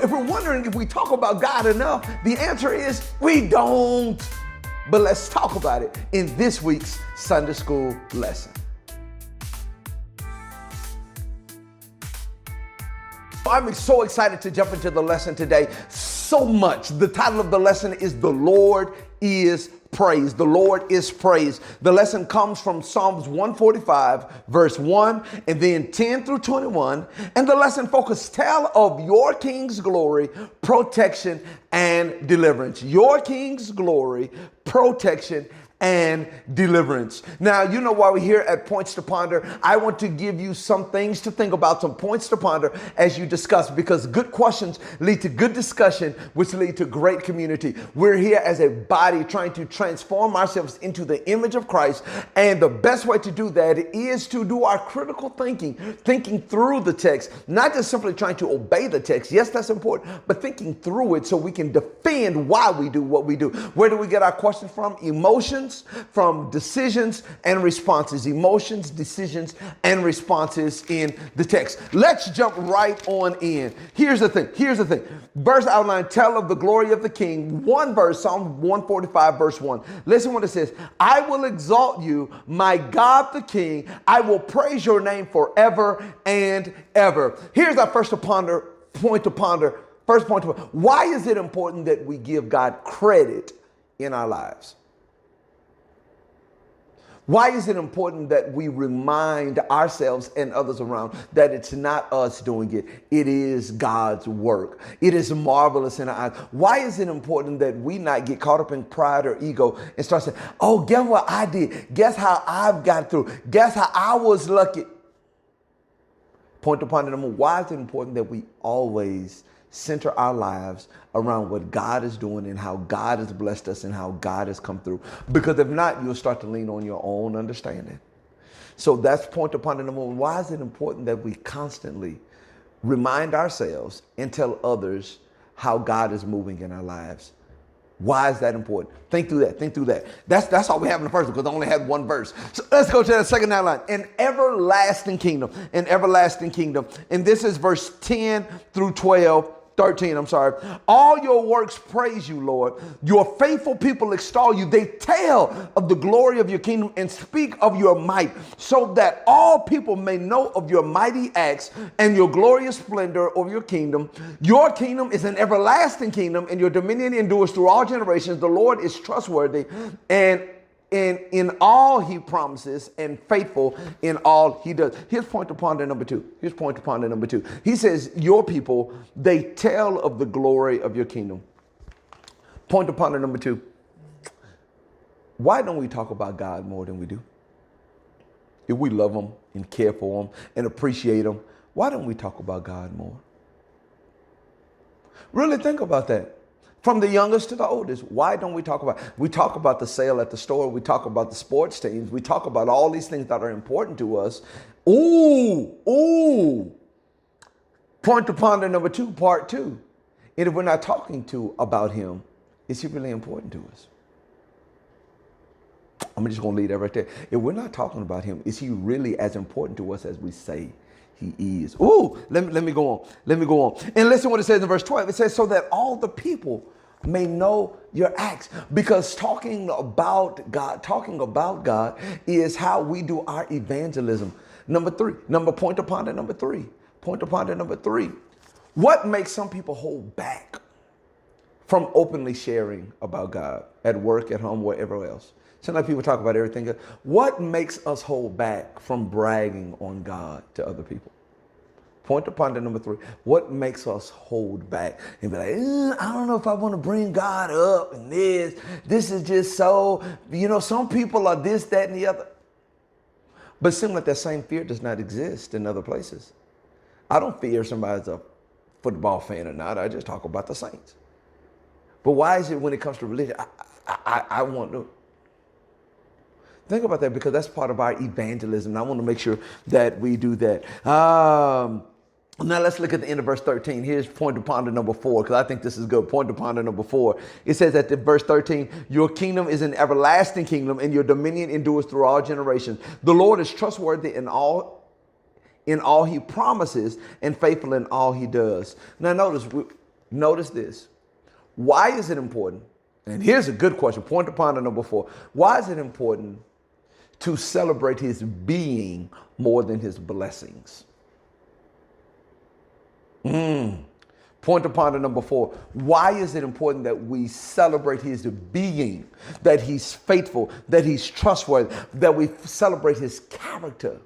if we're wondering if we talk about God enough, the answer is we don't. But let's talk about it in this week's Sunday school lesson. I'm so excited to jump into the lesson today. So much. The title of the lesson is The Lord is Praise. The Lord is praise. The lesson comes from Psalms 145, verse 1, and then 10 through 21. And the lesson focuses, tell of your King's glory, protection, and deliverance. Your King's glory, protection, and deliverance. Now, you know why we're here at Points to Ponder. I want to give you some things to think about, some points to ponder as you discuss, because good questions lead to good discussion, which lead to great community. We're here as a body trying to transform ourselves into the image of Christ. And the best way to do that is to do our critical thinking through the text, not just simply trying to obey the text. Yes, that's important, but thinking through it so we can defend why we do what we do. Where do we get our questions from? Emotions, from decisions and responses. Emotions, decisions, and responses in the text. Let's jump right on in. Here's the thing. Verse outline, tell of the glory of the King. One verse, Psalm 145, verse 1. Listen what it says. I will exalt you, my God the King. I will praise your name forever and ever. Here's our first point to ponder. Why is it important that we give God credit in our lives? Why is it important that we remind ourselves and others around that it's not us doing it? It is God's work. It is marvelous in our eyes. Why is it important that we not get caught up in pride or ego and start saying, oh, guess what I did? Guess how I've got through? Guess how I was lucky? Point upon them. Why is it important that we always center our lives around what God is doing and how God has blessed us and how God has come through? Because if not, you'll start to lean on your own understanding. So that's point upon number one. Why is it important that we constantly remind ourselves and tell others how God is moving in our lives? Why is that important? Think through that. That's all we have in the first one, because I only had one verse. So let's go to that second outline. An everlasting kingdom. And this is verse 10 through 13. All your works praise you, Lord. Your faithful people extol you. They tell of the glory of your kingdom and speak of your might, so that all people may know of your mighty acts and your glorious splendor of your kingdom. Your kingdom is an everlasting kingdom, and your dominion endures through all generations. The Lord is trustworthy and in all he promises, and faithful in all he does. Here's point to ponder number two. He says, your people, they tell of the glory of your kingdom. Point to ponder number two. Why don't we talk about God more than we do? If we love him and care for him and appreciate him, why don't we talk about God more? Really think about that. From the youngest to the oldest, why don't we talk about the sale at the store? We talk about the sports teams. We talk about all these things that are important to us. Ooh. Point to ponder number two, part two. And if we're not talking about him, is he really important to us? I'm just going to leave that right there. If we're not talking about him, is he really as important to us as we say he is? Let me go on. And listen what it says in verse 12. It says, so that all the people may know your acts. Because talking about God is how we do our evangelism. Point to ponder number three. What makes some people hold back from openly sharing about God at work, at home, wherever else? Sometimes people talk about everything. What makes us hold back from bragging on God to other people? Point to ponder number three. What makes us hold back and be like, I don't know if I want to bring God up and this is just so, some people are this, that, and the other. But it seems like that same fear does not exist in other places. I don't fear somebody's a football fan or not. I just talk about the saints. But why is it when it comes to religion, I want to think about that, because that's part of our evangelism. And I want to make sure that we do that. Now let's look at the end of verse 13. Here's point to ponder number 4, because I think this is good. Point to ponder number 4. It says at the verse 13, your kingdom is an everlasting kingdom, and your dominion endures through all generations. The Lord is trustworthy in all he promises and faithful in all he does. Now notice, Notice this. Why is it important? And here's a good question. Point upon the number 4. Why is it important to celebrate his being more than his blessings? Point upon the number 4. Why is it important that we celebrate his being, that he's faithful, that he's trustworthy, that we celebrate his character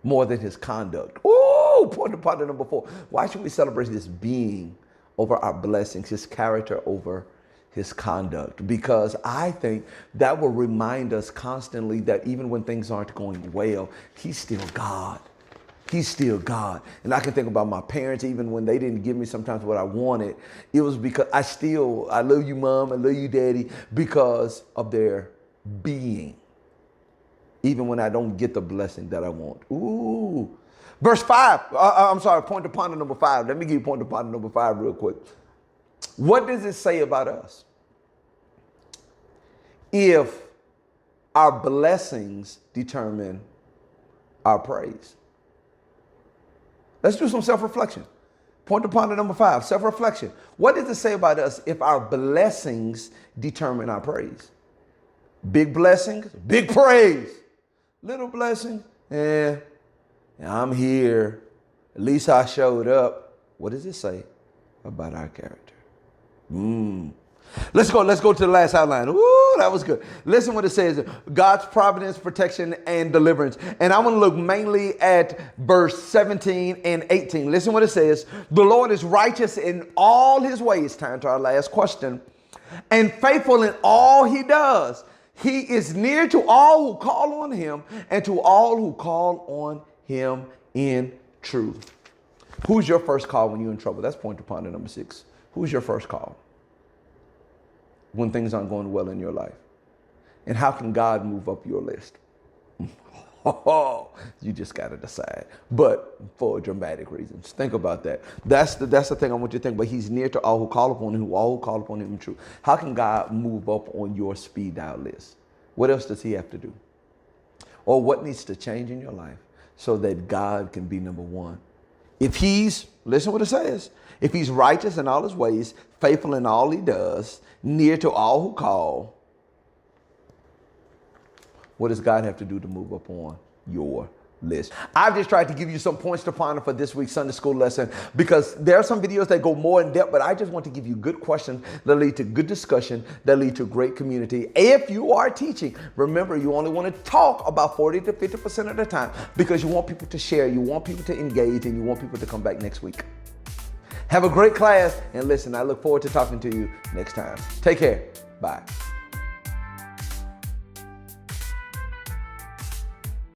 more than his conduct? Ooh, point upon the number 4. Why should we celebrate his being over our blessings, his character over his conduct? Because I think that will remind us constantly that even when things aren't going well, he's still God. He's still God. And I can think about my parents, even when they didn't give me sometimes what I wanted, it was because I love you, Mom, I love you, Daddy, because of their being. Even when I don't get the blessing that I want. Ooh. Verse 5, point upon the number 5. Let me give you point upon the number 5 real quick. What does it say about us? If our blessings determine our praise. Let's do some self-reflection. Point upon the number 5, self-reflection. What does it say about us if our blessings determine our praise? Big blessings, big praise. Little blessing, I'm here. At least I showed up. What does it say about our character? Let's go to the last outline. Ooh, that was good. Listen what it says. God's providence, protection, and deliverance. And I want to look mainly at verse 17 and 18. Listen what it says. The Lord is righteous in all his ways. Time to our last question. And faithful in all he does. He is near to all who call on him and to all who call on him in truth. Who's your first call when you're in trouble? That's point upon the number 6. Who's your first call when things aren't going well in your life? And how can God move up your list? You just got to decide. But for dramatic reasons. Think about that. That's the thing I want you to think. But he's near to all who call upon him, all who call upon him in truth. How can God move up on your speed dial list? What else does he have to do? Or what needs to change in your life so that God can be number 1? If he's, listen what it says, if he's righteous in all his ways, faithful in all he does, near to all who call, what does God have to do to move up on your list? I've just tried to give you some points to ponder for this week's Sunday school lesson because there are some videos that go more in depth, but I just want to give you good questions that lead to good discussion, that lead to great community. If you are teaching, remember you only want to talk about 40 to 50% of the time because you want people to share, you want people to engage, and you want people to come back next week. Have a great class, and listen, I look forward to talking to you next time. Take care. Bye.